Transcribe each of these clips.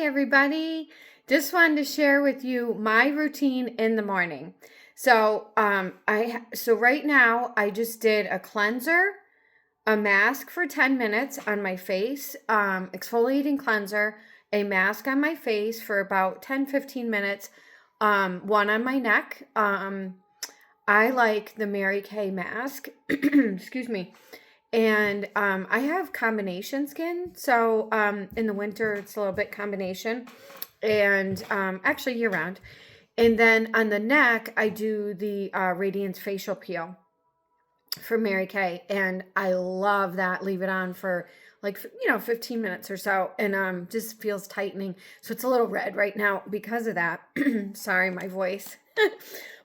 everybody. Just wanted to share with you my routine in the morning. So, right now I just did a cleanser, a mask for 10 minutes on my face, exfoliating cleanser, a mask on my face for about 10-15 minutes, one on my neck. I like the Mary Kay mask. Excuse me. And I have combination skin, so in the winter it's a little bit combination, and actually year round. And then on the neck, I do the Radiance facial peel for Mary Kay, and I love that. Leave it on for like 15 minutes or so, and just feels tightening. So it's a little red right now because of that. Sorry, my voice.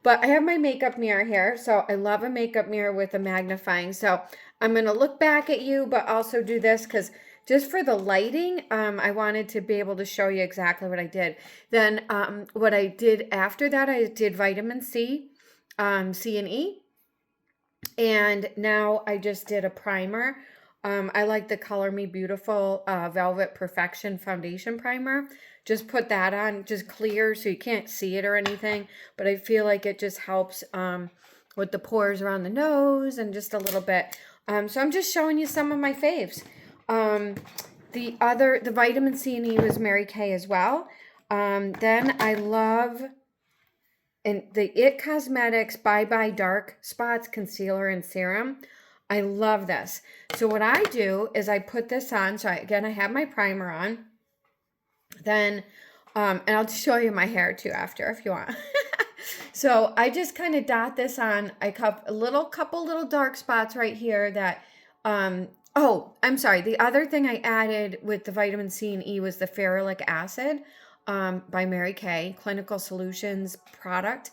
But I have my makeup mirror here, so I love a makeup mirror with a magnifying. So I'm going to look back at you, but also do this because just for the lighting, I wanted to be able to show you exactly what I did. Then what I did after that, I did vitamin C, C and E. And now I just did a primer. I like the Color Me Beautiful Velvet Perfection Foundation Primer. Just put that on, just clear so you can't see it or anything. But I feel like it just helps with the pores around the nose and just a little bit. So I'm just showing you some of my faves. The vitamin C and E was Mary Kay as well. Then I love the IT Cosmetics Bye Bye Dark Spots Concealer and Serum. I love this. So what I do is I put this on. So again, I have my primer on. Then, and I'll show you my hair too after if you want. So I just kind of dot this on. I cup a couple little dark spots right here that, oh, I'm sorry. The other thing I added with the vitamin C and E was the ferulic acid by Mary Kay, Clinical Solutions product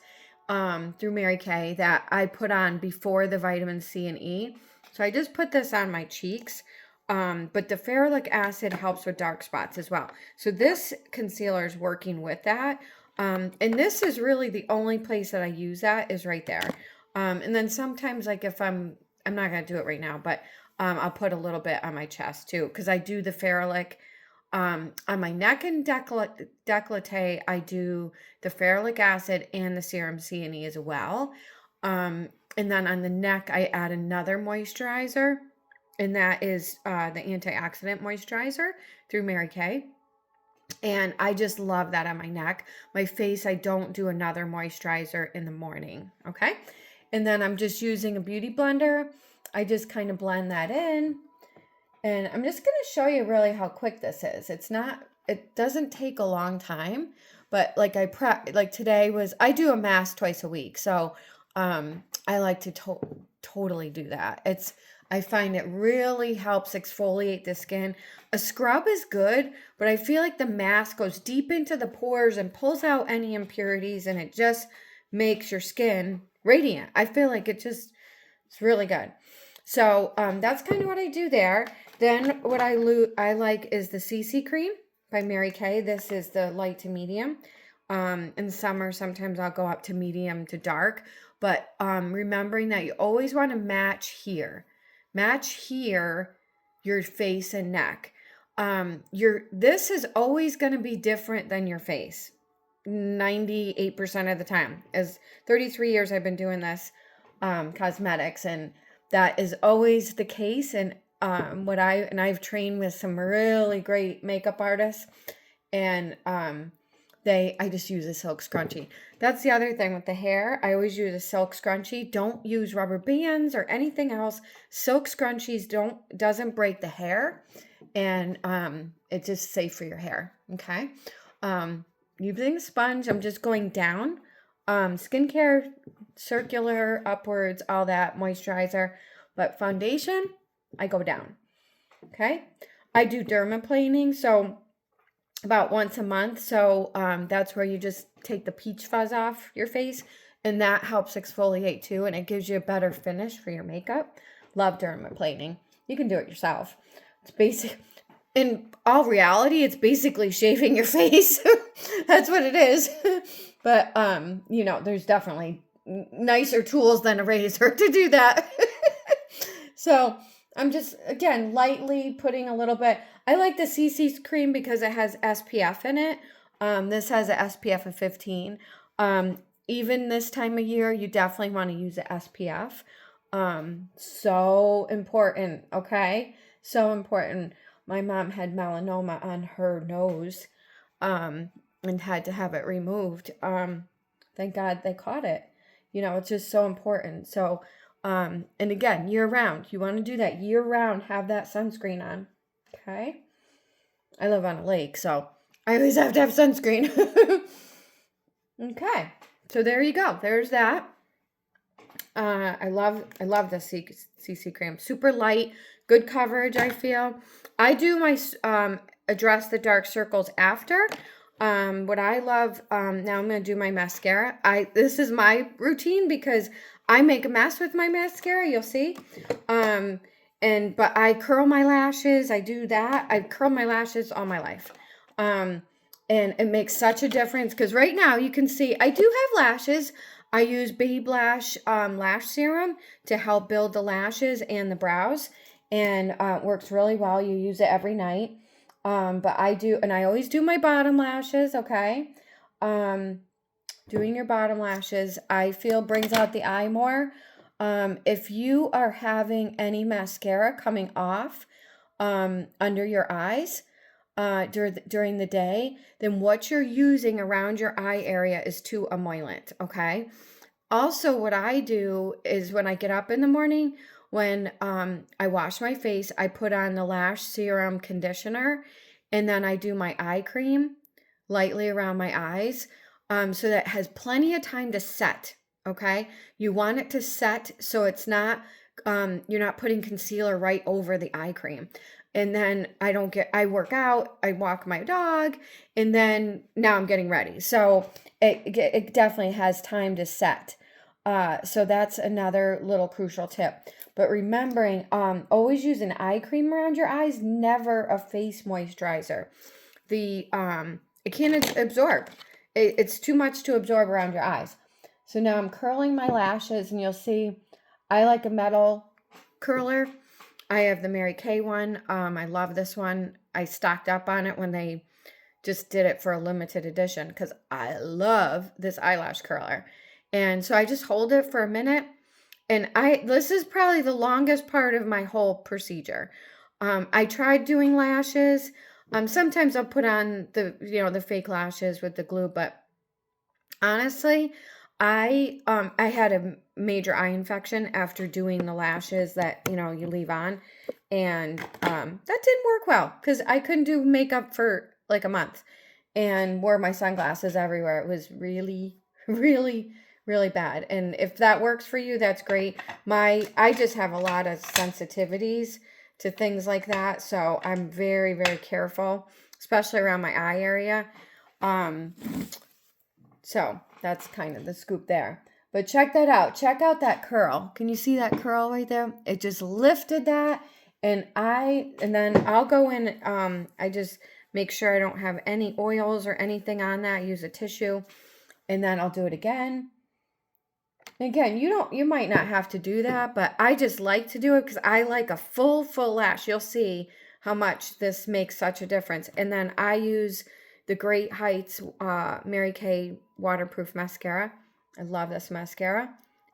through Mary Kay that I put on before the vitamin C and E. So I just put this on my cheeks. But the ferulic acid helps with dark spots as well. So this concealer is working with that. And this is really the only place that I use that is right there. And then sometimes like if I'm not going to do it right now, but I'll put a little bit on my chest too. Because I do the ferulic on my neck and décolleté. I do the ferulic acid and the serum C and E as well. And then on the neck, I add another moisturizer. And that is the antioxidant moisturizer through Mary Kay. And I just love that on my neck. My face, I don't do another moisturizer in the morning. Okay. And then I'm just using a beauty blender. I just kind of blend that in. And I'm just going to show you really how quick this is. It doesn't take a long time. But like today I do a mask twice a week. So I like to totally do that. I find it really helps exfoliate the skin. A scrub is good, but I feel like the mask goes deep into the pores and pulls out any impurities, and it just makes your skin radiant. I feel like it's really good. So that's kind of what I do there. Then what I like is the CC cream by Mary Kay. This is the light to medium. In the summer, sometimes I'll go up to medium to dark, but remembering that you always want to match here. Match here, your face and neck. This is always going to be different than your face. 98% of the time. As 33 years I've been doing this cosmetics, and that is always the case. And I've trained with some really great makeup artists, and I just use a silk scrunchie. That's the other thing with the hair. I always use a silk scrunchie. Don't use rubber bands or anything else. Silk scrunchies doesn't break the hair, and it's just safe for your hair. Okay. Using a sponge, I'm just going down. Skincare, circular, upwards, all that, moisturizer. But foundation, I go down. Okay. I do dermaplaning, so about once a month. So that's where you just take the peach fuzz off your face, and that helps exfoliate too, and it gives you a better finish for your makeup. Love dermaplaning. You can do it yourself. It's basic. In all reality, it's basically shaving your face. That's what it is. But there's definitely nicer tools than a razor to do that. So I'm just, again, lightly putting a little bit. I like the CC cream because it has SPF in it. This has a SPF of 15. Even this time of year, you definitely want to use a SPF. So important, okay? So important. My mom had melanoma on her nose, and had to have it removed. Thank God they caught it. It's just so important. So, and again, year round, you want to do that year round, have that sunscreen on. Okay. I live on a lake, so I always have to have sunscreen. Okay. So there you go. There's that. I love the CC cream. Super light, good coverage, I feel. I do my address the dark circles after. What I love, now I'm going to do my mascara. This is my routine because I make a mess with my mascara, you'll see. But I curl my lashes. I do that. I've curled my lashes all my life. And it makes such a difference because right now you can see I do have lashes. I use Babe Lash lash serum to help build the lashes and the brows, and it works really well. You use it every night. But I always do my bottom lashes, okay? Doing your bottom lashes, I feel brings out the eye more. If you are having any mascara coming off under your eyes during the day, then what you're using around your eye area is too emollient, okay? Also, what I do is when I get up in the morning, when I wash my face, I put on the lash serum conditioner, and then I do my eye cream lightly around my eyes, so that it has plenty of time to set, okay? You want it to set so it's not, you're not putting concealer right over the eye cream. And then I work out, I walk my dog, and then now I'm getting ready. So it definitely has time to set. So that's another little crucial tip. But remembering, always use an eye cream around your eyes, never a face moisturizer. It can't absorb. It's too much to absorb around your eyes. So now I'm curling my lashes, and you'll see I like a metal curler. I have the Mary Kay one. I love this one. I stocked up on it when they just did it for a limited edition because I love this eyelash curler. And so I just hold it for a minute. And this is probably the longest part of my whole procedure. I tried doing lashes. Sometimes I'll put on the fake lashes with the glue, but honestly, I had a major eye infection after doing the lashes that you leave on, and that didn't work well because I couldn't do makeup for like a month and wore my sunglasses everywhere. It was really, really, really bad. And if that works for you, that's great. I just have a lot of sensitivities to things like that, so I'm very, very careful, especially around my eye area. So that's kind of the scoop there. But check that out. Check out that curl. Can you see that curl right there? It just lifted that. And then I'll go in, I just make sure I don't have any oils or anything on that. Use a tissue. And then I'll do it again. Again, you might not have to do that, but I just like to do it because I like a full lash. You'll see how much this makes such a difference. And then I use the Great Heights Mary Kay waterproof mascara. I love this mascara.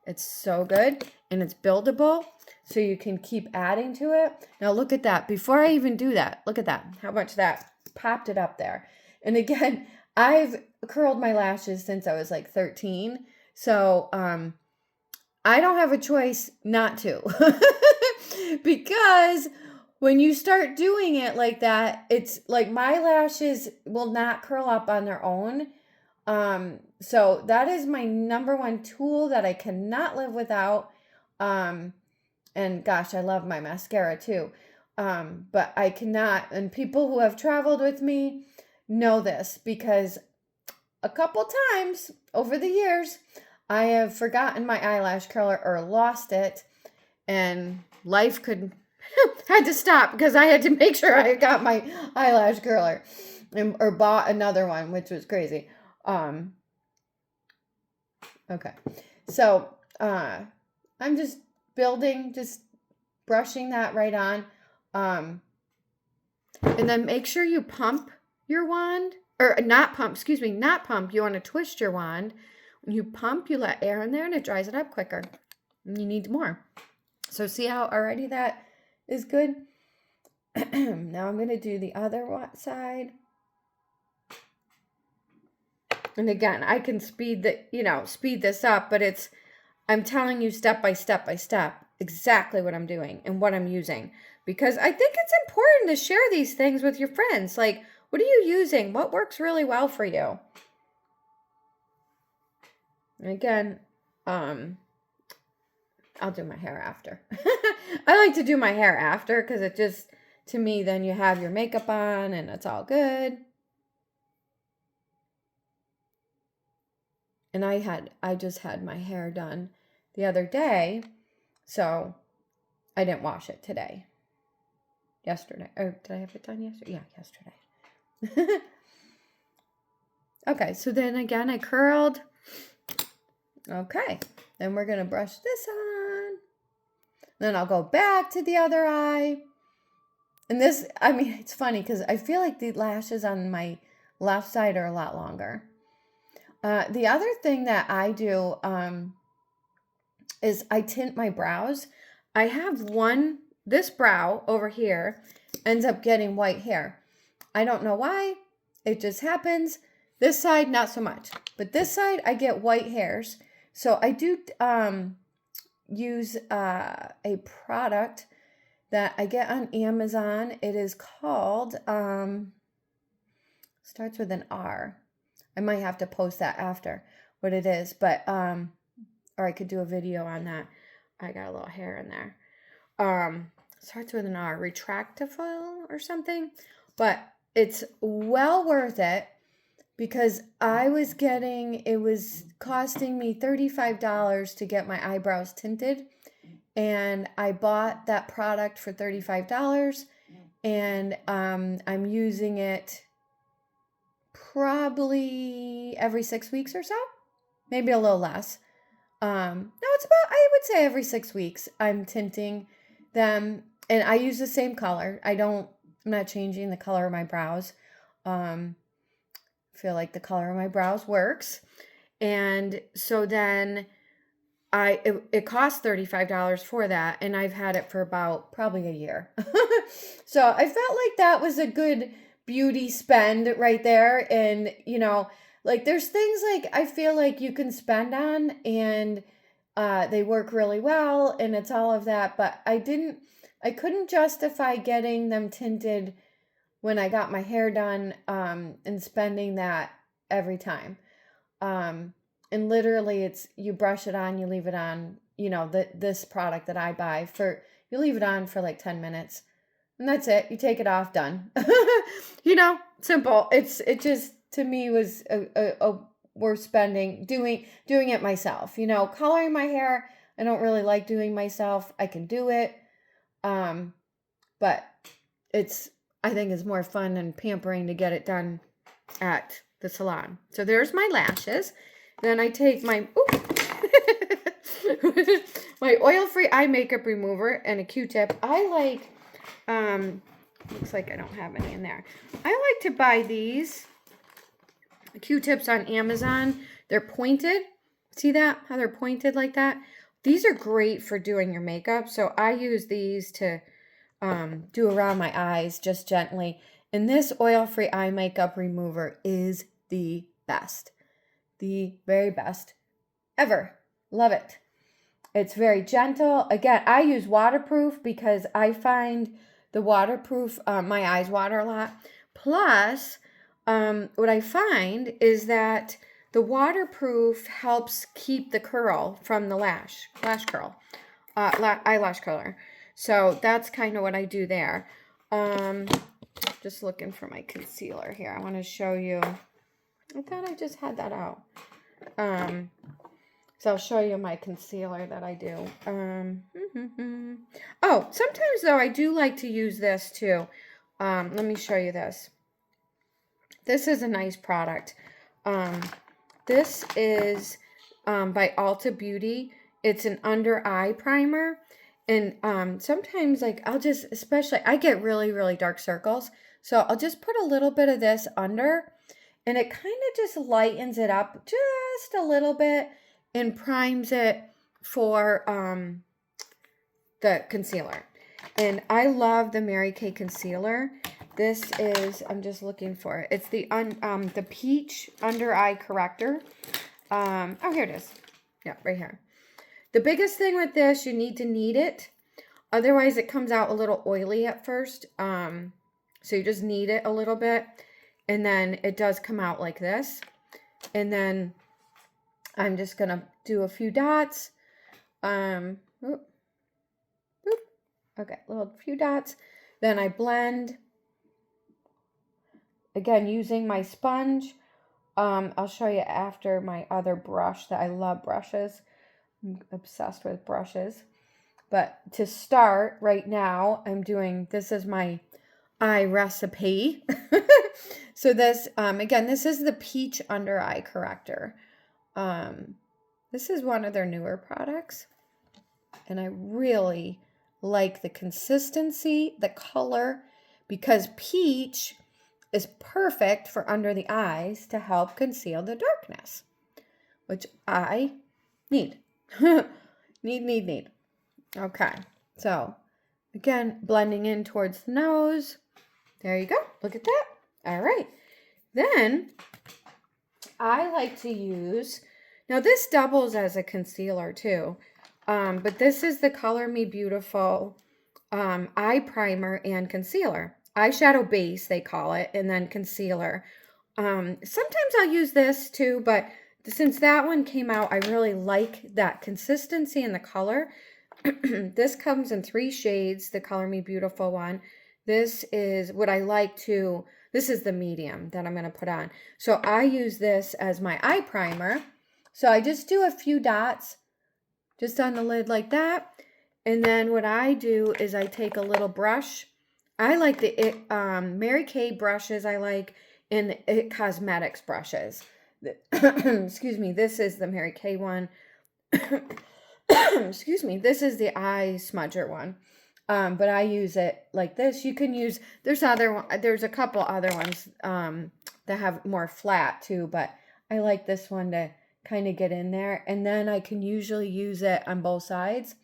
It's so good and it's buildable, so you can keep adding to it. Now look at that. Before I even do that, look at that. How much that popped it up there. And again, I've curled my lashes since I was like 13. So I don't have a choice not to. Because when you start doing it like that, it's like my lashes will not curl up on their own. So that is my number one tool that I cannot live without. And gosh, I love my mascara too. But I cannot, and people who have traveled with me know this because a couple times over the years, I have forgotten my eyelash curler or lost it, and life had to stop because I had to make sure I got my eyelash curler or bought another one, which was crazy. Okay. So, I'm just building, just brushing that right on. And then make sure you pump your wand, or not pump, excuse me, not pump. You want to twist your wand. When you pump, you let air in there and it dries it up quicker. And you need more. So see how already that is good? Now I'm going to do the other side. And again, I can speed this up, but I'm telling you step by step exactly what I'm doing and what I'm using. Because I think it's important to share these things with your friends. Like, what are you using? What works really well for you? And again, I'll do my hair after. I like to do my hair after because it just, to me, then you have your makeup on and it's all good. And I just had my hair done the other day, so I didn't wash it today. Yesterday. Or did I have it done yesterday? Yeah, yesterday. Okay, so then again, I curled. Okay, then we're going to brush this on. Then I'll go back to the other eye. And this, I mean, it's funny because I feel like the lashes on my left side are a lot longer. The other thing that I do is I tint my brows. I have this brow over here ends up getting white hair. I don't know why. It just happens. This side, not so much. But this side, I get white hairs. So I do use a product that I get on Amazon. It is called, starts with an R. I might have to post that after what it is. But, or I could do a video on that. I got a little hair in there. Starts with an R, retractable or something, but it's well worth it because it was costing me $35 to get my eyebrows tinted, and I bought that product for $35, and I'm using it probably every 6 weeks or so, maybe a little less. No, it's about, I would say every 6 weeks I'm tinting them, and I use the same color. I'm not changing the color of my brows. Feel like the color of my brows works. And so then it cost $35 for that, and I've had it for about probably a year. So I felt like that was a good beauty spend right there. And, like there's things like I feel like you can spend on and they work really well and it's all of that, but I couldn't justify getting them tinted when I got my hair done and spending that every time. And literally you brush it on, you leave it on, this product that I buy you leave it on for like 10 minutes and that's it. You take it off, done. Simple. It just, to me, was a worth spending doing it myself. Coloring my hair, I don't really like doing myself. I can do it. But I think it's more fun and pampering to get it done at the salon. So there's my lashes. Then I take my my oil-free eye makeup remover and a Q-tip. I like, looks like I don't have any in there. I like to buy these Q-tips on Amazon. They're pointed. See that? How they're pointed like that? These are great for doing your makeup. So I use these to do around my eyes just gently. And this oil-free eye makeup remover is the best. The very best ever. Love it. It's very gentle. Again, I use waterproof because I find the waterproof, my eyes water a lot. Plus, what I find is that the waterproof helps keep the curl from the lash curl, eyelash curler. So that's kind of what I do there. Just looking for my concealer here. I want to show you. I thought I just had that out. So I'll show you my concealer that I do. Oh, sometimes though I do like to use this too. Let me show you this. This is a nice product. This is by Ulta Beauty. It's an under eye primer, And sometimes like I'll just, especially I get really, really dark circles. So I'll just put a little bit of this under and it kind of just lightens it up just a little bit and primes it for the concealer. And I love the Mary Kay concealer. This is, I'm just looking for it. It's the peach under eye corrector. Oh, here it is. Yeah, right here. The biggest thing with this, you need to knead it. Otherwise, it comes out a little oily at first. So you just knead it a little bit. And then it does come out like this. And then I'm just going to do a few dots. Oop, oop. Okay, little few dots. Then I blend. Again, using my sponge. I'll show you after my other brush that I love brushes. I'm obsessed with brushes. But to start right now, I'm doing, this is my eye recipe. So this, again, this is the Peach Under Eye Corrector. This is one of their newer products. And I really like the consistency, the color, because peach is perfect for under the eyes to help conceal the darkness, which I need. Need. Okay, so again, blending in towards the nose. There you go. Look at that. All right. Then I like to use, now this doubles as a concealer too, but this is the Color Me Beautiful eye primer and concealer. Eyeshadow base, they call it, and then concealer. Sometimes I'll use this too, but since that one came out, I really like that consistency and the color. This comes in 3 shades, the Color Me Beautiful one. This is what I like to, this is the medium that I'm going to put on. So I use this as my eye primer. So I just do a few dots just on the lid like that. And then what I do is I take a little brush. I like the Mary Kay brushes I like, and the It Cosmetics brushes. Excuse me, this is the Mary Kay one. Excuse me, this is the eye smudger one. But I use it like this. You can use, there's a couple other ones that have more flat too, but I like this one to kind of get in there. And then I can usually use it on both sides.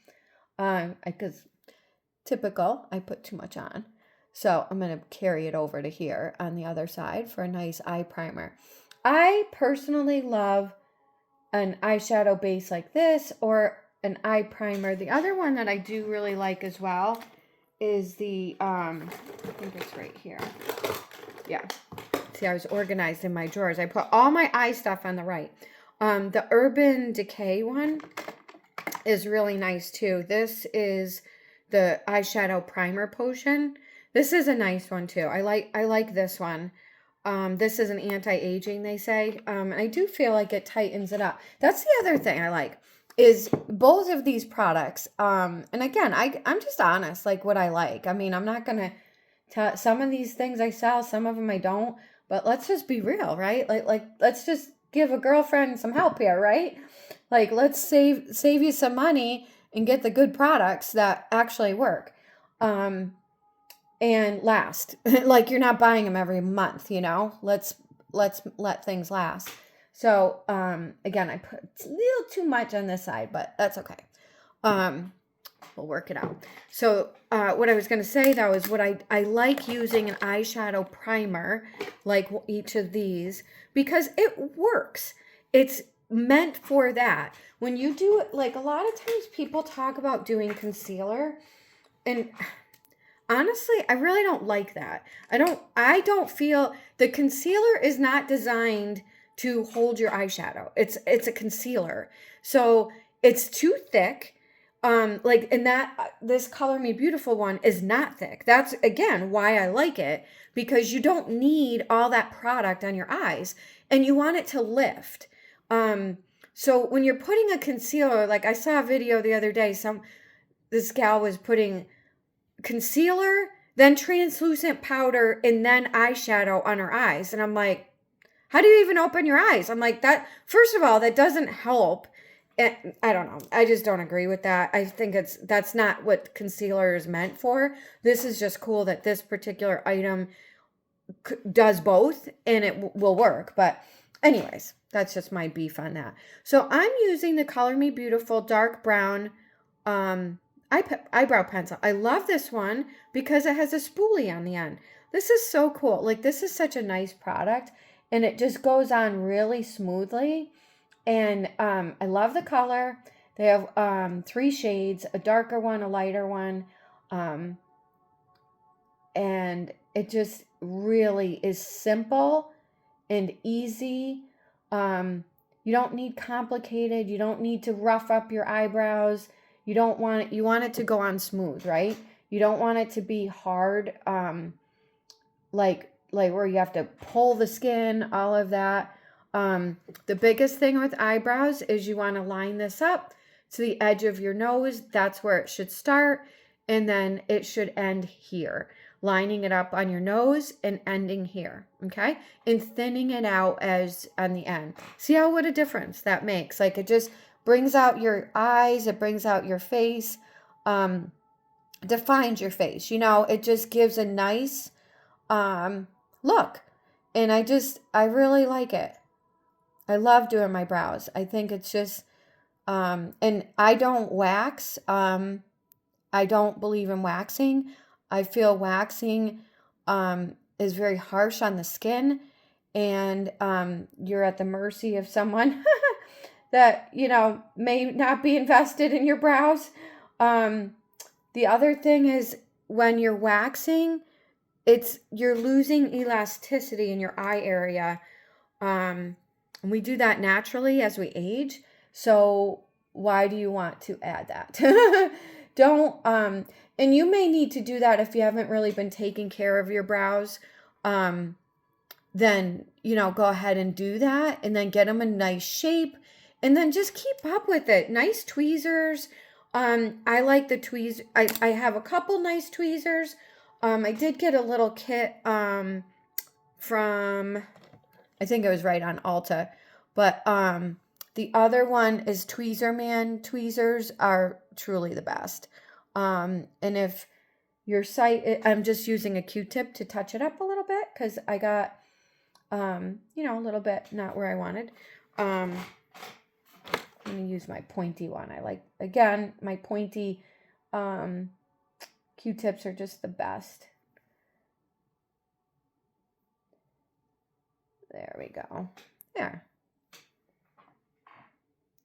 Because typical, I put too much on. So I'm going to carry it over to here on the other side for a nice eye primer. I personally love an eyeshadow base like this or an eye primer. The other one that I do really like as well is the, I think it's right here. Yeah. See, I was organized in my drawers. I put all my eye stuff on the right. The Urban Decay one is really nice too. This is the eyeshadow primer potion. This is a nice one too. I like this one. This is an anti-aging, they say. And I do feel like it tightens it up. That's the other thing I like is both of these products. And again, I'm just honest, like what I like. I mean, I'm not going to tell some of these things I sell, some of them I don't, but let's just be real, right? Like let's just give a girlfriend some help here, right? Like let's save you some money and get the good products that actually work. And last. Like you're not buying them every month, you know? Let's let things last. So, again, I put a little too much on this side, but that's okay. We'll work it out. So, what I was going to say though is what I like using an eyeshadow primer like each of these because it works. It's meant for that. When you do it, like a lot of times people talk about doing concealer and honestly, I really don't like that. I don't feel the concealer is not designed to hold your eyeshadow. It's a concealer. So it's too thick. And that this Color Me Beautiful one is not thick. That's again why I like it because you don't need all that product on your eyes and you want it to lift. So when you're putting a concealer, like I saw a video the other day, this gal was putting concealer, then translucent powder, and then eyeshadow on her eyes. And I'm like, how do you even open your eyes? I'm like, that, first of all, that doesn't help. I don't know. I just don't agree with that. I think that's not what concealer is meant for. This is just cool that this particular item does both and it will work. But anyways, that's just my beef on that. So I'm using the Color Me Beautiful dark brown um, eyebrow pencil. I love this one because it has a spoolie on the end. This is so cool. Like, this is such a nice product and it just goes on really smoothly. And I love the color. They have 3 shades, a darker one, a lighter one. Um, and it just really is simple and easy. You don't need complicated. You don't need to rough up your eyebrows. You don't want it, you want it to go on smooth, right? You don't want it to be hard, like where you have to pull the skin, all of that. The biggest thing with eyebrows is you want to line this up to the edge of your nose. That's where it should start, and then it should end here. Lining it up on your nose and ending here, okay? And thinning it out as on the end. See what a difference that makes? Like, it just brings out your eyes, it brings out your face, defines your face. It just gives a nice look. And I really like it. I love doing my brows. I think it's just, and I don't wax. I don't believe in waxing. I feel waxing is very harsh on the skin, and you're at the mercy of someone that, may not be invested in your brows. The other thing is, when you're waxing, you're losing elasticity in your eye area. And we do that naturally as we age. So why do you want to add that? Don't, and you may need to do that if you haven't really been taking care of your brows. Then, go ahead and do that and then get them in nice shape and then just keep up with it. Nice tweezers. I like the tweezers. I have a couple nice tweezers. I did get a little kit, from, I think it was right on Ulta, but, the other one is Tweezer Man. Tweezers are truly the best. And if your site, I'm just using a Q-tip to touch it up a little bit because I got, a little bit not where I wanted. I'm going to use my pointy one. I like, again, my pointy Q-tips are just the best. There we go. There.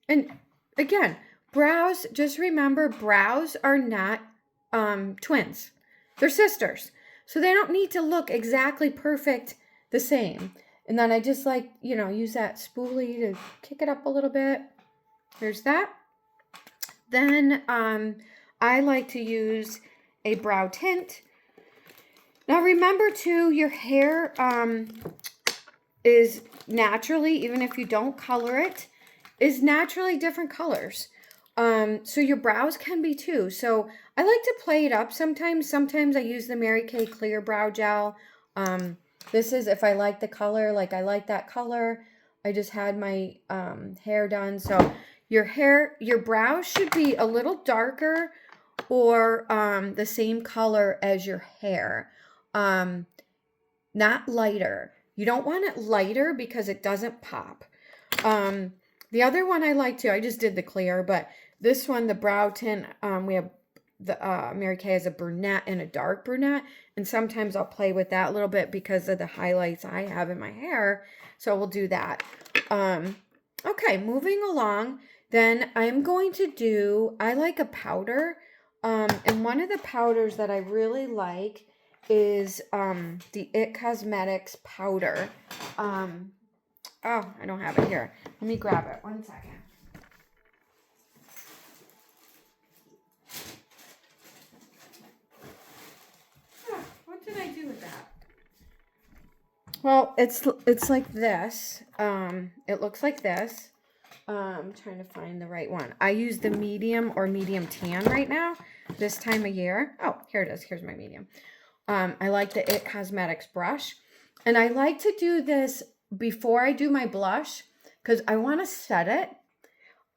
And again, brows, just remember, brows are not twins. They're sisters. So they don't need to look exactly perfect the same. And then I just like, use that spoolie to kick it up a little bit. There's that. Then I like to use a brow tint. Now remember too, your hair is naturally, even if you don't color it, is naturally different colors. So your brows can be too. So I like to play it up sometimes. Sometimes I use the Mary Kay Clear Brow Gel. This is if I like the color, like I like that color. I just had my hair done. So your brows should be a little darker or the same color as your hair. Not lighter. You don't want it lighter because it doesn't pop. The other one I like to, I just did the clear, but this one, the brow tint, we have the Mary Kay has a brunette and a dark brunette, and sometimes I'll play with that a little bit because of the highlights I have in my hair, so we'll do that. Okay, moving along, then I'm going to do, I like a powder, and one of the powders that I really like is the It Cosmetics powder. Oh, I don't have it here. Let me grab it. 1 second. Oh, what did I do with that? Well, it's like this. It looks like this. I'm trying to find the right one. I use the medium or medium tan right now, this time of year. Oh, here it is. Here's my medium. I like the It Cosmetics brush. And I like to do this before I do my blush because I want to set it.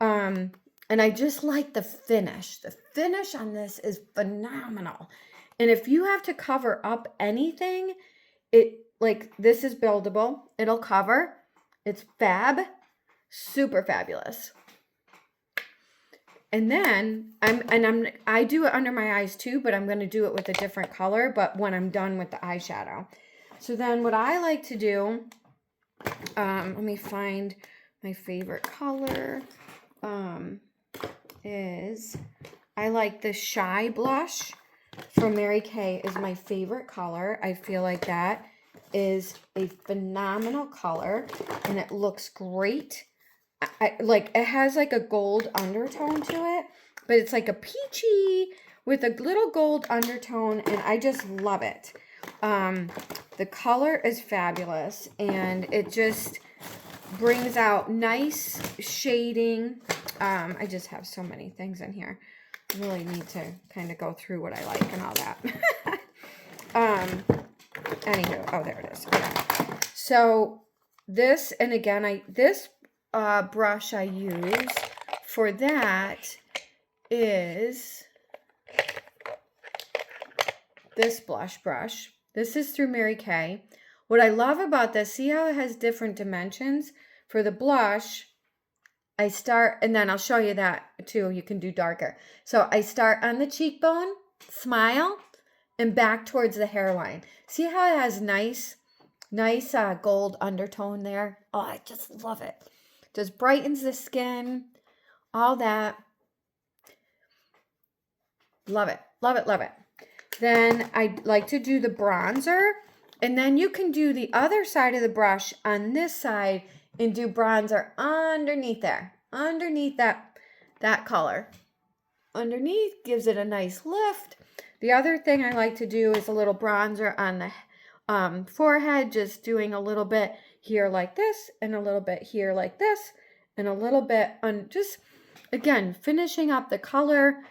And I just like the finish. The finish on this is phenomenal. And if you have to cover up anything, like this is buildable. It'll cover. It's fab. Super fabulous. And then I do it under my eyes too, but I'm going to do it with a different color, but when I'm done with the eyeshadow. So then what I like to do, let me find my favorite color, is I like the Shy blush from Mary Kay is my favorite color. I feel like that is a phenomenal color and it looks great. I like it has like a gold undertone to it, but it's like a peachy with a little gold undertone and I just love it. The color is fabulous and it just brings out nice shading. I just have so many things in here. I really need to kind of go through what I like and all that. Anywho, oh, there it is. Okay. So this, and again, this brush I use for that is this blush brush. This is through Mary Kay. What I love about this, see how it has different dimensions? For the blush, I start, and then I'll show you that too. You can do darker. So I start on the cheekbone, smile, and back towards the hairline. See how it has nice gold undertone there? Oh, I just love it. Just brightens the skin, all that. Love it, love it, love it. Then I like to do the bronzer, and then you can do the other side of the brush on this side and do bronzer underneath there, underneath that color. Underneath gives it a nice lift. The other thing I like to do is a little bronzer on the forehead, just doing a little bit here like this, and a little bit here like this, and a little bit on just, again, finishing up the color.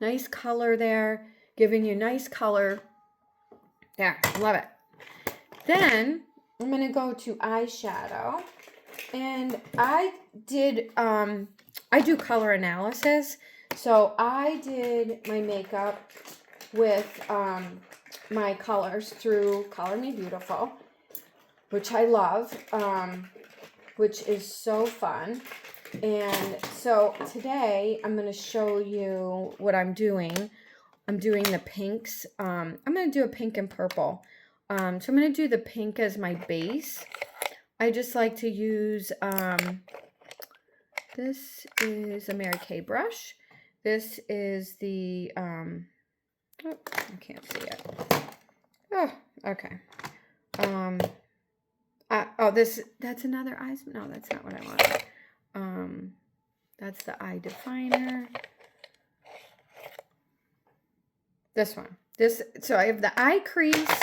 Nice color there, giving you nice color. There, love it. Then I'm going to go to eyeshadow. And I do color analysis. So I did my makeup with my colors through Color Me Beautiful, which I love, which is so fun. And so today I'm going to show you what I'm doing. I'm doing the pinks. I'm going to do a pink and purple. So I'm going to do the pink as my base. I just like to use, this is a Mary Kay brush. This is the, oh, I can't see it. Oh, okay. That's another eyes. No, that's not what I wanted. That's the eye definer. This one. So I have the eye crease,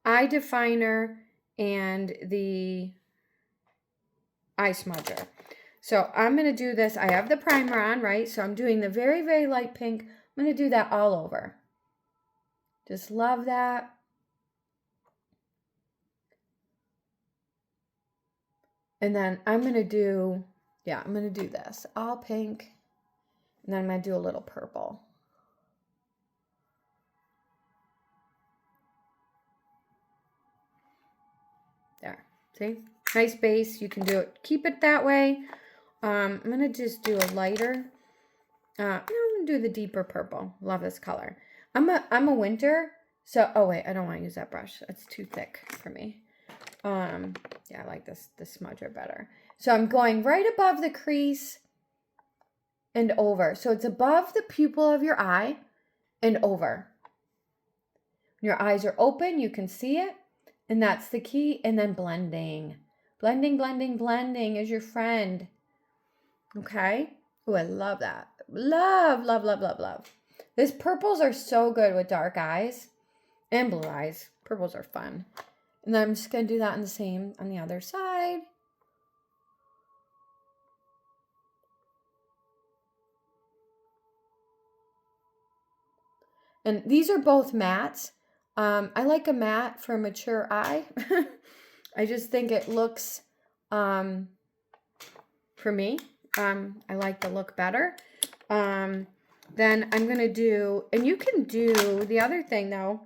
eye definer, and the eye smudger. So I'm going to do this. I have the primer on, right? So I'm doing the very, very light pink. I'm going to do that all over. Just love that. And then I'm going to do, I'm going to do this. All pink. And then I'm going to do a little purple. There. See? Nice base. You can do it. Keep it that way. I'm going to just do a lighter. I'm going to do the deeper purple. Love this color. I'm a winter. So, oh wait, I don't want to use that brush. That's too thick for me. Yeah, I like this smudger better. So I'm going right above the crease and over. So it's above the pupil of your eye and over. When your eyes are open, you can see it. And that's the key. And then blending. Blending, blending, blending is your friend. Okay? Oh, I love that. Love, love, love, love, love. These purples are so good with dark eyes and blue eyes. Purples are fun. And then I'm just going to do that on the other side. And these are both mattes. I like a matte for a mature eye. I just think it looks, for me, I like the look better. Then I'm going to do, and you can do, the other thing though,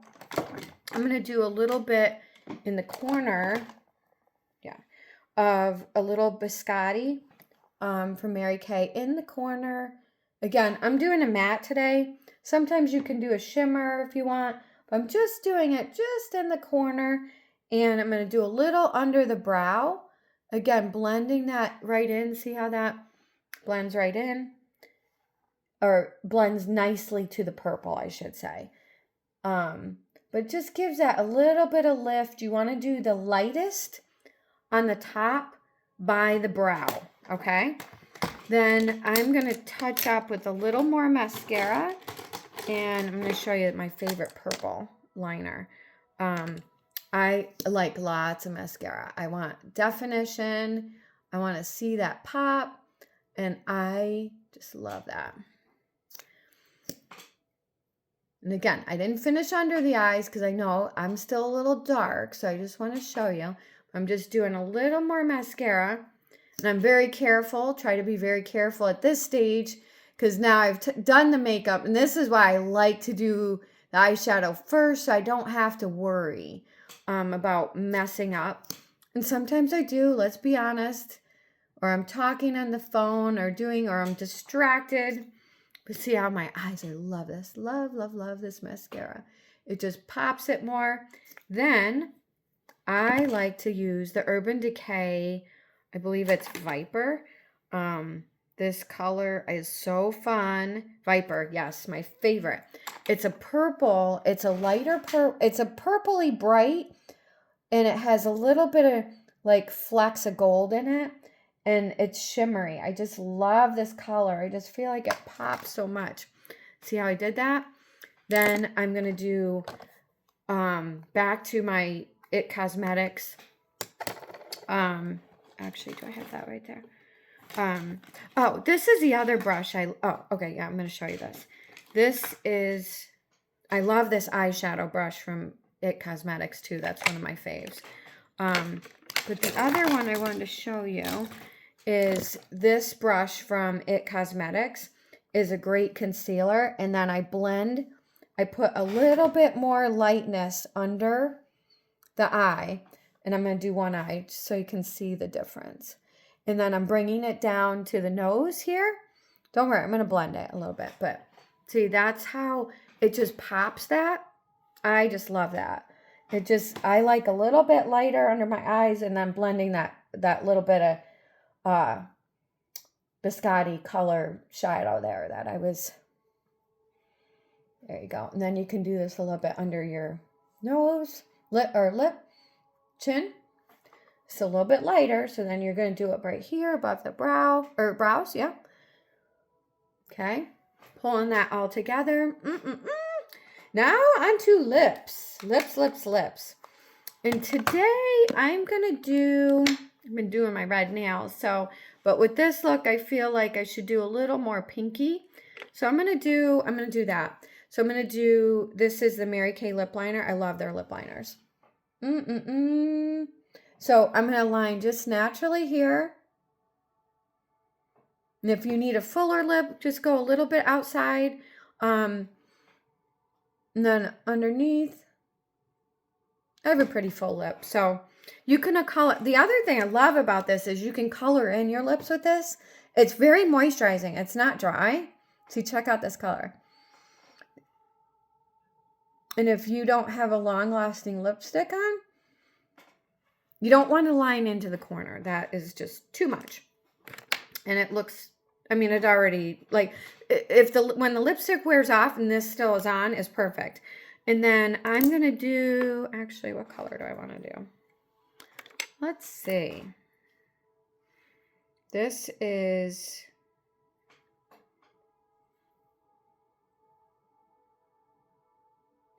I'm going to do a little bit in the corner, yeah, of a little biscotti from Mary Kay in the corner. Again, I'm doing a matte today. Sometimes you can do a shimmer if you want, but I'm just doing it just in the corner, and I'm going to do a little under the brow. Again, blending that right in. See how that blends right in? Or blends nicely to the purple, I should say. But just gives that a little bit of lift. You want to do the lightest on the top by the brow, okay? Then I'm going to touch up with a little more mascara, and I'm going to show you my favorite purple liner. I like lots of mascara. I want definition. I want to see that pop, and I just love that. And again, I didn't finish under the eyes because I know I'm still a little dark, so I just want to show you. I'm just doing a little more mascara, and I'm very careful, try to be very careful at this stage, because now I've done the makeup, and this is why I like to do the eyeshadow first, so I don't have to worry about messing up. And sometimes I do, let's be honest, or I'm talking on the phone or I'm distracted. But see how my eyes, I love this. Love, love, love this mascara. It just pops it more. Then I like to use the Urban Decay, I believe it's Viper. This color is so fun. Viper, yes, my favorite. It's a purple. It's a lighter purple. It's a purpley bright, and it has a little bit of like flecks of gold in it. And it's shimmery. I just love this color. I just feel like it pops so much. See how I did that? Then I'm going to do back to my It Cosmetics. Actually, do I have that right there? Oh, this is the other brush. Okay, yeah, I'm going to show you this. This is, I love this eyeshadow brush from It Cosmetics too. That's one of my faves. But the other one I wanted to show you is this brush from It Cosmetics. Is a great concealer, and then I put a little bit more lightness under the eye, and I'm going to do one eye just so you can see the difference. And then I'm bringing it down to the nose here. Don't worry, I'm going to blend it a little bit, but see, that's how it just pops that. I just love that. I like a little bit lighter under my eyes, and then blending that little bit of biscotti color shadow there there you go. And then you can do this a little bit under your nose, lip, chin. It's a little bit lighter, so then you're going to do it right here above the brows, yeah. Okay, pulling that all together. Now onto lips. Lips. And today I'm going to do, I've been doing my red nails, but with this look, I feel like I should do a little more pinky. So I'm going to do that. So I'm going to do, this is the Mary Kay lip liner. I love their lip liners. So I'm going to line just naturally here. And if you need a fuller lip, just go a little bit outside. And then underneath, I have a pretty full lip. So you can color. The other thing I love about this is you can color in your lips with this. It's very moisturizing. It's not dry. See, check out this color. And if you don't have a long-lasting lipstick on, you don't want to line into the corner. That is just too much. And it looks, I mean, it already, like, when the lipstick wears off and this still is on, is perfect. And then I'm going to do, actually, what color do I want to do? Let's see. This is,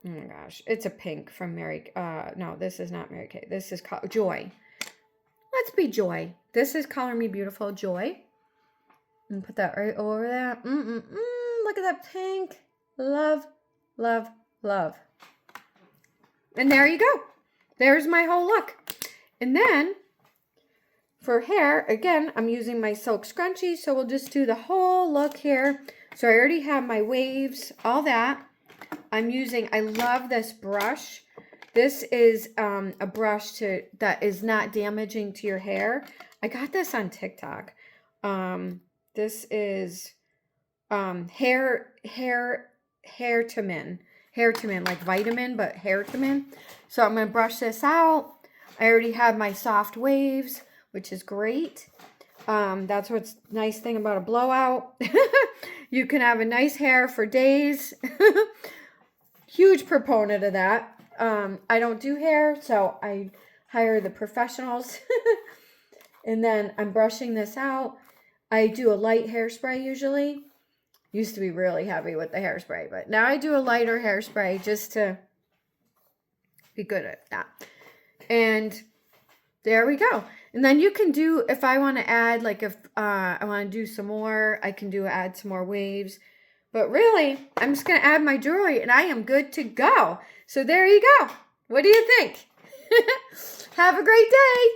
oh my gosh, it's a pink from no, this is not Mary Kay. This is Joy. Let's be Joy. This is Color Me Beautiful, Joy. And put that right over there. Look at that pink. Love, love, love. And there you go. There's my whole look. And then for hair, again, I'm using my silk scrunchie, so we'll just do the whole look here. So I already have my waves, all that. I love this brush. This is a brush that is not damaging to your hair. I got this on TikTok. This is hair to min. Hair to min, like vitamin, but hair to min. So I'm going to brush this out. I already have my soft waves, which is great. That's what's nice thing about a blowout. You can have a nice hair for days. Huge proponent of that. I don't do hair, so I hire the professionals. And then I'm brushing this out. I do a light hairspray usually. Used to be really heavy with the hairspray, but now I do a lighter hairspray just to be good at that. And there we go. And then you can do, if I want to add, like if I want to do some more, I can add some more waves. But really, I'm just going to add my jewelry and I am good to go. So there you go. What do you think? Have a great day.